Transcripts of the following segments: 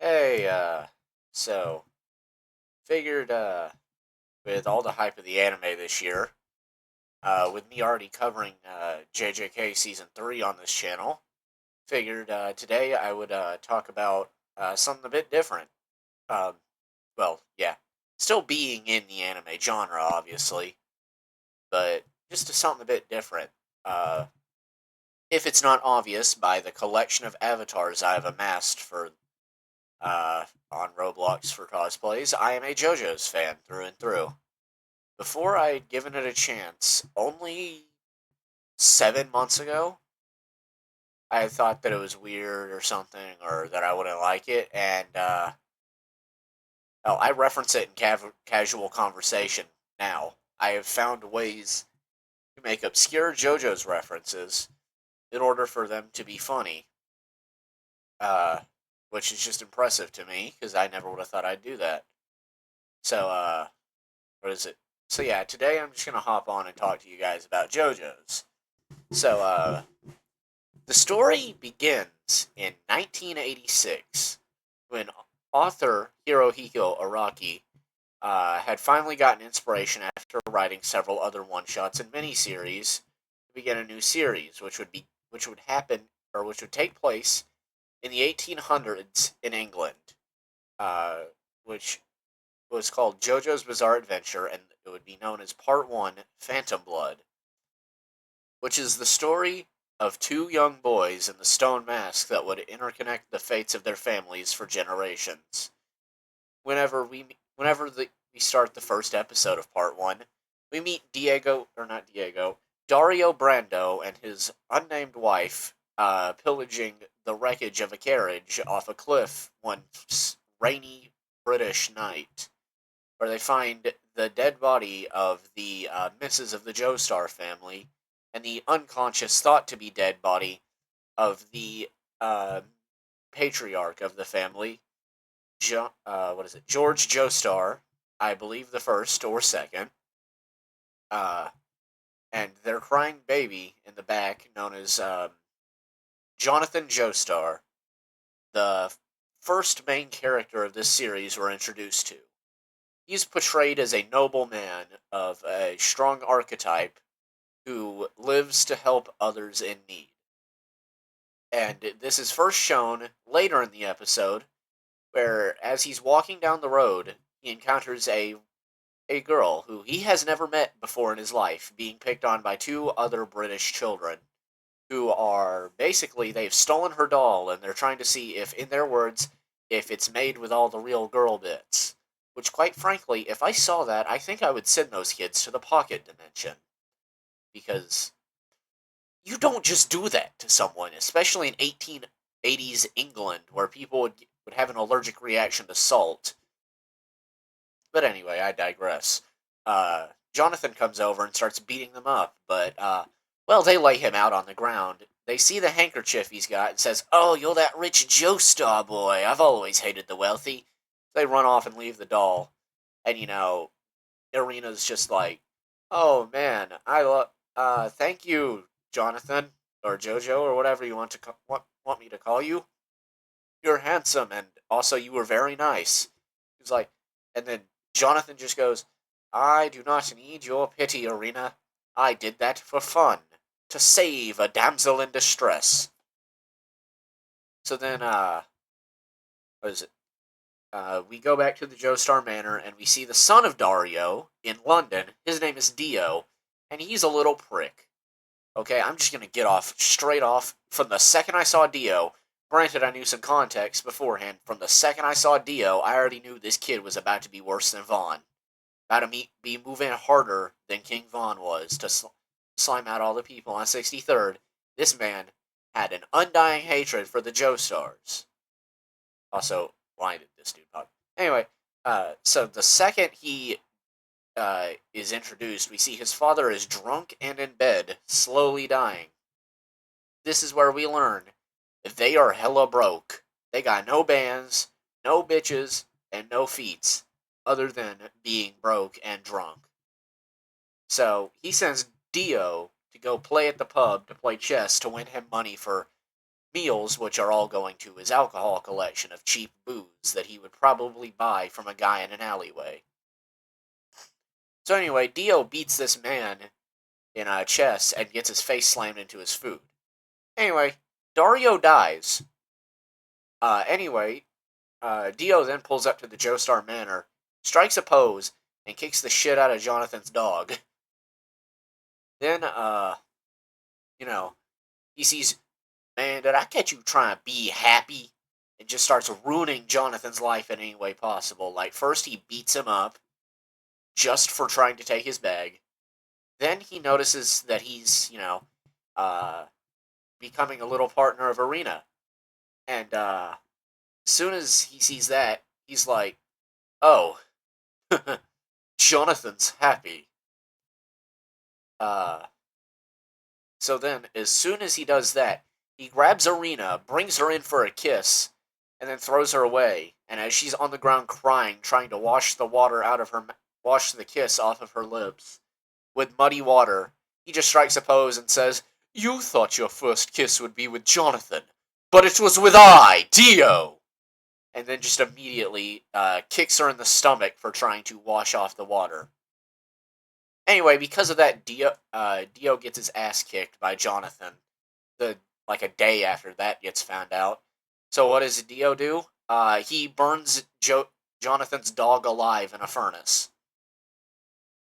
Hey, so figured with all the hype of the anime this year, with me already covering JJK season 3 on this channel, figured today I would talk about something a bit different. Um, yeah, still being in the anime genre, obviously, but just something a bit different. Uh, if it's not obvious by the collection of avatars I've amassed for on Roblox for cosplays, I am a JoJo's fan through and through. Before I'd given it a chance, only 7 months ago, I thought that it was weird or something, or that I wouldn't like it, and I reference it in casual conversation now. I have found ways to make obscure JoJo's references in order for them to be funny, uh, which is just impressive to me because I never would have thought I'd do that. So, what is it? So yeah, today I'm just gonna hop on and talk to you guys about JoJo's. So, the story begins in 1986 when author Hirohiko Araki had finally gotten inspiration after writing several other one-shots and miniseries to begin a new series, which would happen or which would take place in the 1800s in England, uh, which was called JoJo's Bizarre Adventure, and it would be known as Part One: Phantom Blood, which is the story of two young boys in the stone mask that would interconnect the fates of their families for generations. We start the first episode of Part One, we meet Dario Brando and his unnamed wife pillaging the wreckage of a carriage off a cliff one rainy British night, where they find the dead body of the missus of the Joestar family and the unconscious, thought to be dead body of the uh, patriarch of the family, George Joestar, I believe the first or second, uh, and their crying baby in the back, known as Jonathan Joestar, the first main character of this series we're introduced to. He's portrayed as a noble man of a strong archetype who lives to help others in need. And this is first shown later in the episode, where as he's walking down the road, he encounters a girl who he has never met before in his life, being picked on by two other British children who are basically, they've stolen her doll and they're trying to see if, in their words, if it's made with all the real girl bits. Which, quite frankly, if I saw that, I think I would send those kids to the pocket dimension. Because you don't just do that to someone, especially in 1880s England, where people would have an allergic reaction to salt. But anyway, I digress. Jonathan comes over and starts beating them up, but, they lay him out on the ground. They see the handkerchief he's got and says, "Oh, you're that rich Joestar boy. I've always hated the wealthy." They run off and leave the doll. And, Irina's just like, "Oh, man, thank you, Jonathan, or Jojo, or whatever you want me to call you. You're handsome, and also you were very nice." He's like, and then Jonathan just goes, "I do not need your pity, Irina. I did that for fun, to save a damsel in distress." So then, what is it? We go back to the Joestar Manor, and we see the son of Dario in London. His name is Dio, and he's a little prick. Okay, I'm just gonna get off straight off. From the second I saw Dio, granted I knew some context beforehand, from the second I saw Dio, I already knew this kid was about to be worse than Vaughn. About to be moving harder than King Vaughn was to slime out all the people on 63rd. This man had an undying hatred for the Joestars. Also, why did this dude pop? Anyway, so the second he is introduced, we see his father is drunk and in bed, slowly dying. This is where we learn that they are hella broke. They got no bands, no bitches, and no feats, other than being broke and drunk. So he sends Dio to go play at the pub to play chess to win him money for meals, which are all going to his alcohol collection of cheap booze that he would probably buy from a guy in an alleyway. So anyway, Dio beats this man in chess and gets his face slammed into his food. Anyway, Dario dies. Dio then pulls up to the Joestar Manor, strikes a pose, and kicks the shit out of Jonathan's dog. Then, he sees, man, did I catch you trying to be happy? And just starts ruining Jonathan's life in any way possible. Like, first he beats him up, just for trying to take his bag. Then he notices that he's, becoming a little partner of Arena. And, as soon as he sees that, he's like, oh, Jonathan's happy. So then, as soon as he does that, he grabs Arena, brings her in for a kiss, and then throws her away. And as she's on the ground crying, trying to wash the kiss off of her lips with muddy water, he just strikes a pose and says, "You thought your first kiss would be with Jonathan, but it was with I, Dio!" And then just immediately kicks her in the stomach for trying to wash off the water. Anyway, because of that, Dio gets his ass kicked by Jonathan. A day after that gets found out. So what does Dio do? He burns Jonathan's dog alive in a furnace.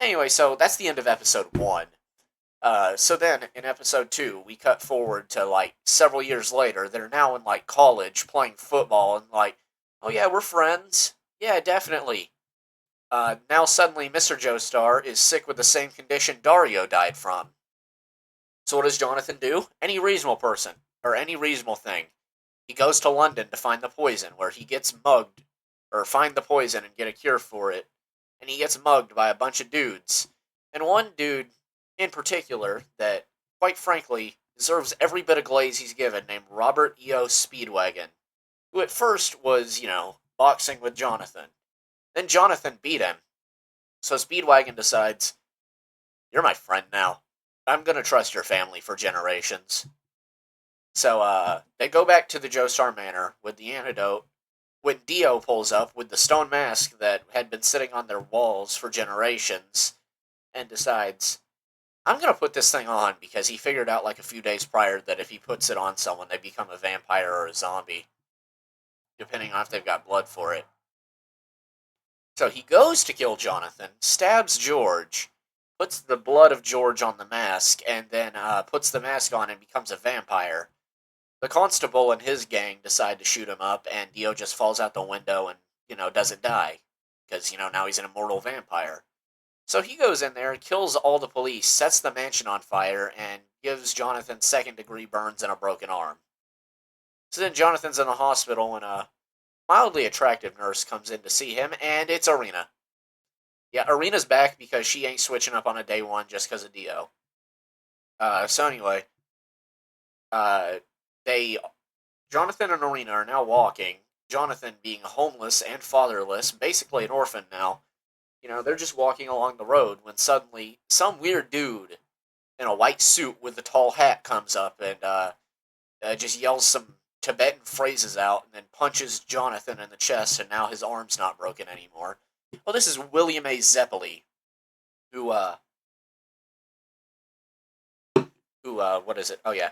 Anyway, so that's the end of episode 1. So then, in episode 2, we cut forward to, several years later. They're now in, college, playing football, and, oh yeah, we're friends. Yeah, definitely. Now suddenly Mr. Joestar is sick with the same condition Dario died from. So what does Jonathan do? Any reasonable person, or any reasonable thing. He goes to London to find the poison, where he gets mugged, or find the poison and get a cure for it. And he gets mugged by a bunch of dudes. And one dude, in particular, that, quite frankly, deserves every bit of glaze he's given, named Robert E.O. Speedwagon, who at first was, boxing with Jonathan. Then Jonathan beat him. So Speedwagon decides, you're my friend now. I'm gonna trust your family for generations. So, they go back to the Joestar Manor with the antidote when Dio pulls up with the stone mask that had been sitting on their walls for generations and decides, I'm gonna put this thing on because he figured out a few days prior that if he puts it on someone, they become a vampire or a zombie, depending on if they've got blood for it. So he goes to kill Jonathan, stabs George, puts the blood of George on the mask, and then puts the mask on and becomes a vampire. The constable and his gang decide to shoot him up, and Dio just falls out the window and, doesn't die. Because, now he's an immortal vampire. So he goes in there, kills all the police, sets the mansion on fire, and gives Jonathan second-degree burns and a broken arm. So then Jonathan's in the hospital, and a mildly attractive nurse comes in to see him, and it's Arena. Yeah, Arena's back because she ain't switching up on a day one just because of Dio. So anyway, Jonathan and Arena are now walking. Jonathan being homeless and fatherless, basically an orphan now. They're just walking along the road when suddenly some weird dude in a white suit with a tall hat comes up and just yells some Tibetan phrases out and then punches Jonathan in the chest, and now his arm's not broken anymore. Well, this is William A. Zeppeli, who, what is it? Oh, yeah.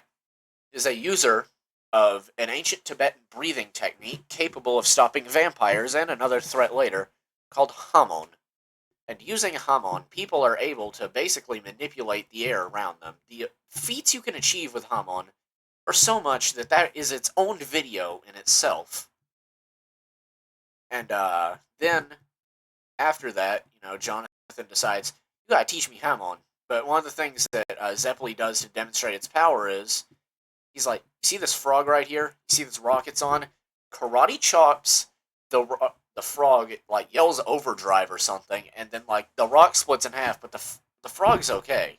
Is a user of an ancient Tibetan breathing technique capable of stopping vampires and another threat later, called Hamon. And using Hamon, people are able to basically manipulate the air around them. The feats you can achieve with Hamon are so much that is its own video in itself. And then, after that, Jonathan decides, you gotta teach me Hamon. But one of the things that Zeppeli does to demonstrate its power is, he's like, you see this frog right here? You see this rock it's on? Karate chops the frog, yells overdrive or something, and then, the rock splits in half, but the frog's okay.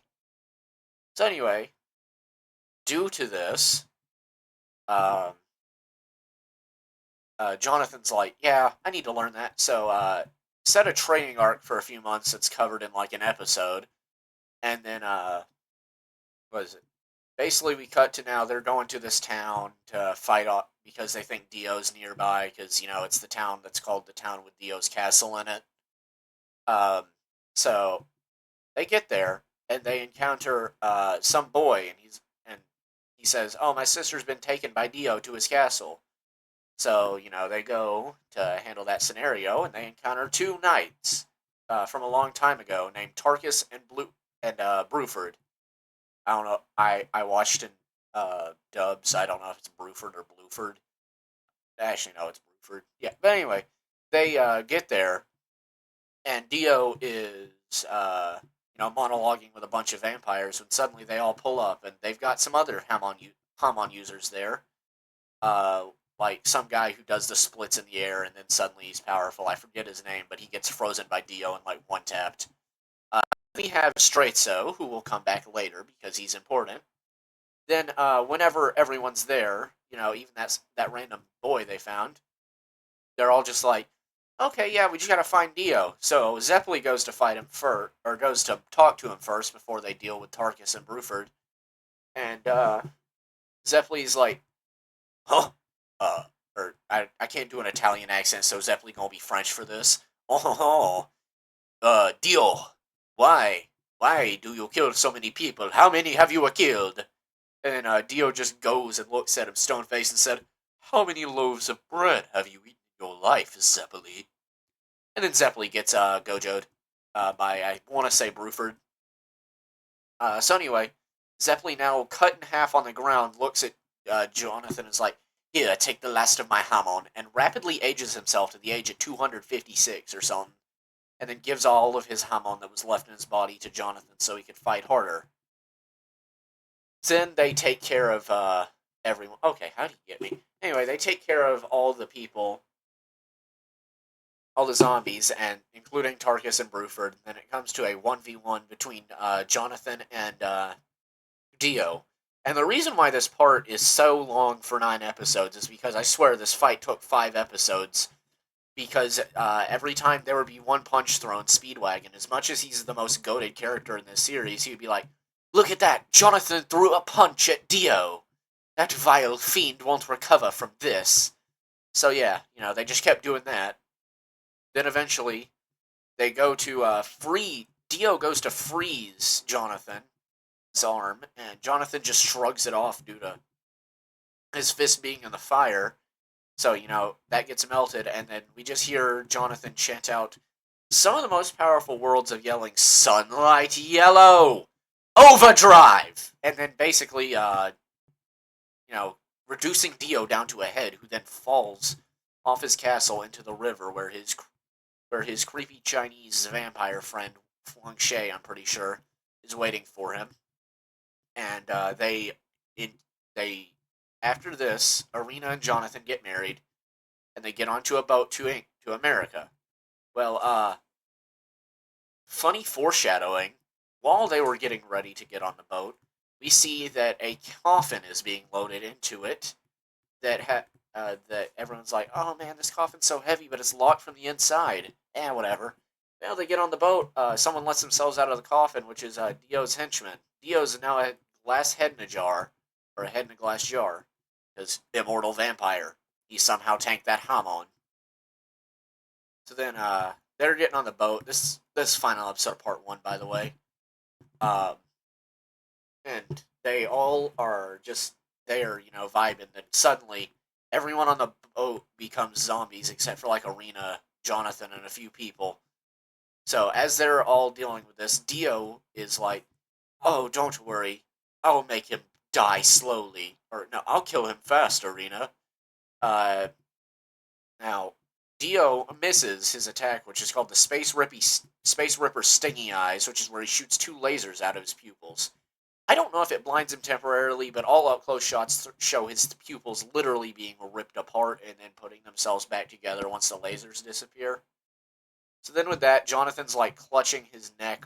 So anyway, due to this, Jonathan's like, yeah, I need to learn that. So, set a training arc for a few months that's covered in, an episode. And then, what is it? basically, we cut to now they're going to this town to fight off because they think Dio's nearby because, it's the town that's called the town with Dio's castle in it. Um, so they get there and they encounter some boy, and he says, "Oh, my sister's been taken by Dio to his castle." So they go to handle that scenario, and they encounter two knights from a long time ago named Tarkus and Bruford. I don't know. I watched in dubs. I don't know if it's Bruford or Bluford. Actually, no, it's Bruford. Yeah, but anyway, they get there, and Dio is monologuing with a bunch of vampires when suddenly they all pull up, and they've got some other Hamon users there. Uh, like some guy who does the splits in the air, and then suddenly he's powerful. I forget his name, but he gets frozen by Dio and like one tapped. Uh, we have Straizo, who will come back later because he's important. Then, whenever everyone's there, even that random boy they found, they're all just like, okay, yeah, we just gotta find Dio. So Zeppeli goes to fight him first, or goes to talk to him first before they deal with Tarkus and Bruford. And Zeppeli's like, huh? Uh, I can't do an Italian accent, so Zeppeli gonna be French for this. Oh, Dio, why? Why do you kill so many people? How many have you killed? And Dio just goes and looks at him stone faced and said, "How many loaves of bread have you eaten in your life, Zeppeli?" And then Zeppeli gets gojoed by, I want to say, Bruford. So anyway, Zeppeli now cut in half on the ground looks at Jonathan and is like, "Here, take the last of my Hamon," and rapidly ages himself to the age of 256 or something, and then gives all of his Hamon that was left in his body to Jonathan so he could fight harder. Then they take care of everyone. Okay, how do you get me? Anyway, they take care of all the people, all the zombies, and including Tarkus and Bruford. And then it comes to a 1v1 between Jonathan and Dio. And the reason why this part is so long for 9 episodes is because I swear this fight took 5 episodes. Because every time there would be one punch thrown, Speedwagon, as much as he's the most goated character in this series, he would be like, "Look at that! Jonathan threw a punch at Dio! That vile fiend won't recover from this." So yeah, they just kept doing that. Then eventually, they go to free. Dio goes to freeze Jonathan's arm, and Jonathan just shrugs it off due to his fist being in the fire. So, that gets melted, and then we just hear Jonathan chant out some of the most powerful words of yelling, "Sunlight Yellow! Overdrive!" And then basically, reducing Dio down to a head, who then falls off his castle into the river where his creepy Chinese vampire friend, Feng Shui, I'm pretty sure, is waiting for him. And they after this, Arena and Jonathan get married, and they get onto a boat to America. Well, funny foreshadowing. While they were getting ready to get on the boat, we see that a coffin is being loaded into it. That everyone's like, "Oh man, this coffin's so heavy, but it's locked from the inside." Whatever. Well, they get on the boat. Someone lets themselves out of the coffin, which is Dio's henchman. Dio's now a glass head in a jar, or a head in a glass jar, because immortal vampire. He somehow tanked that Hamon. So then they're getting on the boat. This final episode, part 1, by the way. Um, and they all are just there, vibing. Then suddenly, everyone on the boat becomes zombies except for like Arena, Jonathan, and a few people. So as they're all dealing with this, Dio is like, "Oh, don't worry, I'll make him die slowly, or no, I'll kill him fast, Arena." Uh, Now, Dio misses his attack, which is called the Space Ripper Stingy Eyes, which is where he shoots 2 lasers out of his pupils. I don't know if it blinds him temporarily, but all up close shots show his pupils literally being ripped apart and then putting themselves back together once the lasers disappear. So then, with that, Jonathan's like clutching his neck,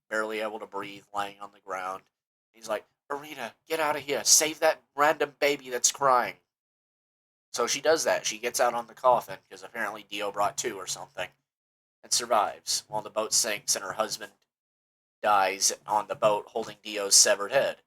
barely able to breathe, laying on the ground. He's like, "Arena, get out of here! Save that random baby that's crying." So she does that. She gets out on the coffin, because apparently Dio brought 2 or something, and survives, while the boat sinks and her husband dies on the boat holding Dio's severed head.